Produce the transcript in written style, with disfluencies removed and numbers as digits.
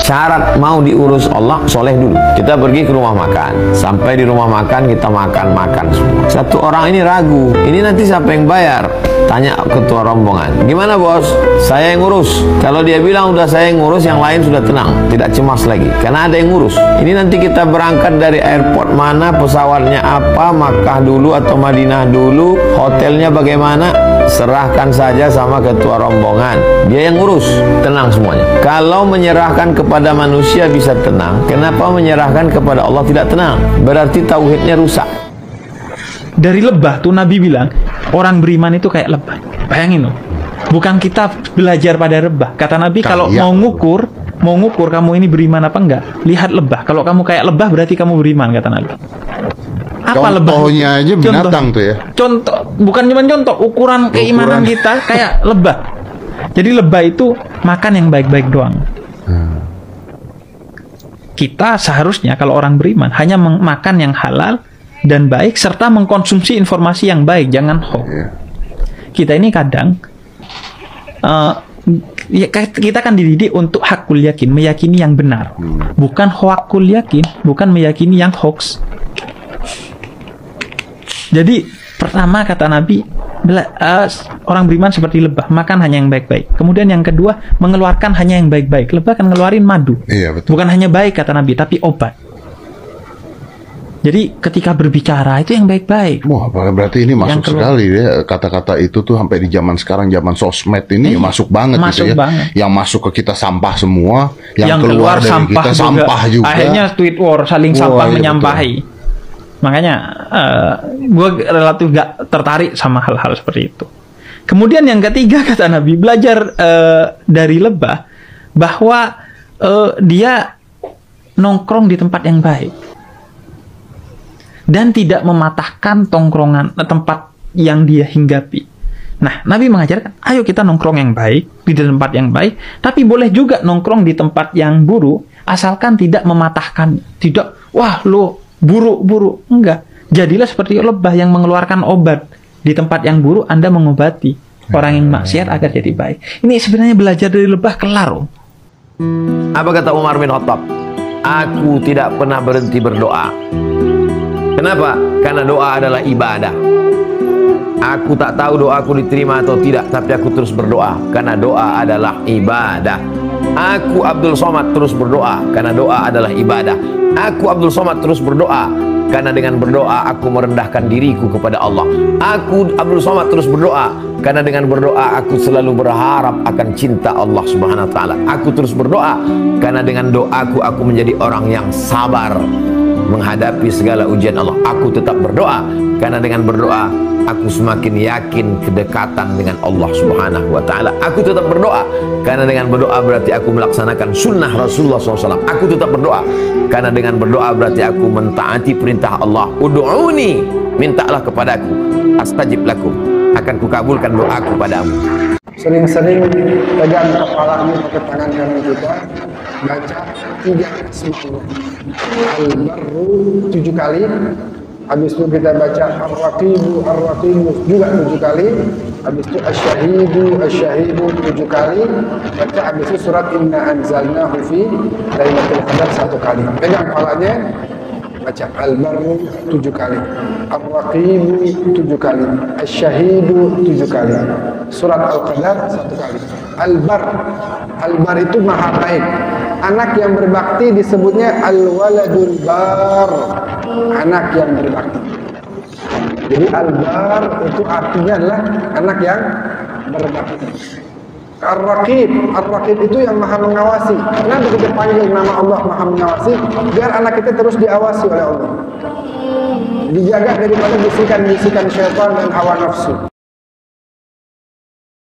Syarat mau diurus Allah, soleh dulu. Kita pergi ke rumah makan. Sampai di rumah makan, kita makan semua. Satu orang ini ragu, ini nanti siapa yang bayar? Tanya ketua rombongan, gimana bos? Saya yang ngurus. Kalau dia bilang udah saya yang ngurus, yang lain sudah tenang, tidak cemas lagi, karena ada yang ngurus. Ini nanti kita berangkat dari airport mana, pesawatnya apa, Makkah dulu atau Madinah dulu, hotelnya bagaimana, serahkan saja sama ketua rombongan. Dia yang ngurus, tenang semuanya. Kalau menyerahkan kepada manusia bisa tenang, kenapa menyerahkan kepada Allah tidak tenang? Berarti tauhidnya rusak. Dari lebah tuh Nabi bilang orang beriman itu kayak lebah. Bayangin loh. Bukan kita belajar pada lebah. Kata Nabi kalau mau ngukur kamu ini beriman apa enggak, lihat lebah. Kalau kamu kayak lebah berarti kamu beriman, kata Nabi. Apa lebah? Contohnya aja binatang tuh ya. Contoh, bukan cuma contoh, ukuran keimanan kita kayak lebah. Jadi lebah itu makan yang baik-baik doang. Kita seharusnya kalau orang beriman hanya makan yang halal dan baik, serta mengkonsumsi informasi yang baik, jangan hoax. Kita ini kadang kita kan dididik untuk hakul yakin, meyakini yang benar, bukan hoakul yakin, bukan meyakini yang hoax. Jadi pertama kata Nabi, orang beriman seperti lebah, makan hanya yang baik-baik. Kemudian yang kedua, mengeluarkan hanya yang baik-baik. Lebah kan ngeluarin madu, bukan hanya baik kata Nabi, tapi obat. Jadi ketika berbicara itu yang baik-baik. Wah, berarti ini masuk sekali ya, kata-kata itu tuh sampai di zaman sekarang, zaman sosmed ini masuk banget gitu ya. Banget. Yang masuk ke kita sampah semua, yang keluar dari sampah kita sampah juga. Akhirnya tweet war, saling sampah menyampahi. Betul. Makanya gue relatif gak tertarik sama hal-hal seperti itu. Kemudian yang ketiga kata Nabi, belajar dari lebah bahwa dia nongkrong di tempat yang baik dan tidak mematahkan tempat yang dia hinggapi. Nah, Nabi mengajarkan, ayo kita nongkrong yang baik, di tempat yang baik, tapi boleh juga nongkrong di tempat yang buruk, asalkan tidak mematahkan. Tidak, wah lo buruk-buruk. Enggak. Jadilah seperti lebah yang mengeluarkan obat. Di tempat yang buruk, Anda mengobati orang yang maksiat agar jadi baik. Ini sebenarnya belajar dari lebah, kelar. Apa kata Umar bin Khattab? Aku tidak pernah berhenti berdoa. Kenapa? Karena doa adalah ibadah. Aku tak tahu doaku diterima atau tidak, tapi aku terus berdoa karena doa adalah ibadah. Aku Abdul Somad terus berdoa karena doa adalah ibadah. Aku Abdul Somad terus berdoa karena dengan berdoa aku merendahkan diriku kepada Allah. Aku Abdul Somad terus berdoa karena dengan berdoa aku selalu berharap akan cinta Allah Subhanahu wa taala. Aku terus berdoa karena dengan doaku aku menjadi orang yang sabar menghadapi segala ujian Allah. Aku tetap berdoa karena dengan berdoa aku semakin yakin kedekatan dengan Allah Subhanahu wa taala. Aku tetap berdoa karena dengan berdoa berarti aku melaksanakan sunnah Rasulullah SAW. Aku tetap berdoa karena dengan berdoa berarti aku mentaati perintah Allah. Ud'uni, mintalah kepadaku, astajib lakum, akan kukabulkan doaku padamu. Sering-sering pegang kepala ini pakai tangan kanan kita, baca 3 asma Allah. Al-Barru 7 kali. Habis itu kita baca Ar-Raqibu juga 7 kali. Habis itu Asy-Syahidu 7 kali. Baca habis itu surat Inna Anzalnahu fi Lailatul Qadar 1 kali. Pegang kepalanya, baca Al-Barru 7 kali, Ar-Raqibu 7 kali, Asy-Syahidu 7 kali, surat Al-Qadar 1 kali. Al-Bar itu maha baik. Anak yang berbakti disebutnya Al-Waladul Bar, anak yang berbakti. Jadi Al-Bar itu artinya adalah anak yang berbakti. Ar-Raqib itu yang maha mengawasi. Kenapa kita panggil nama Allah maha mengawasi? Biar anak kita terus diawasi oleh Allah, dijaga daripada bisikan-bisikan syaitan dan hawa nafsu.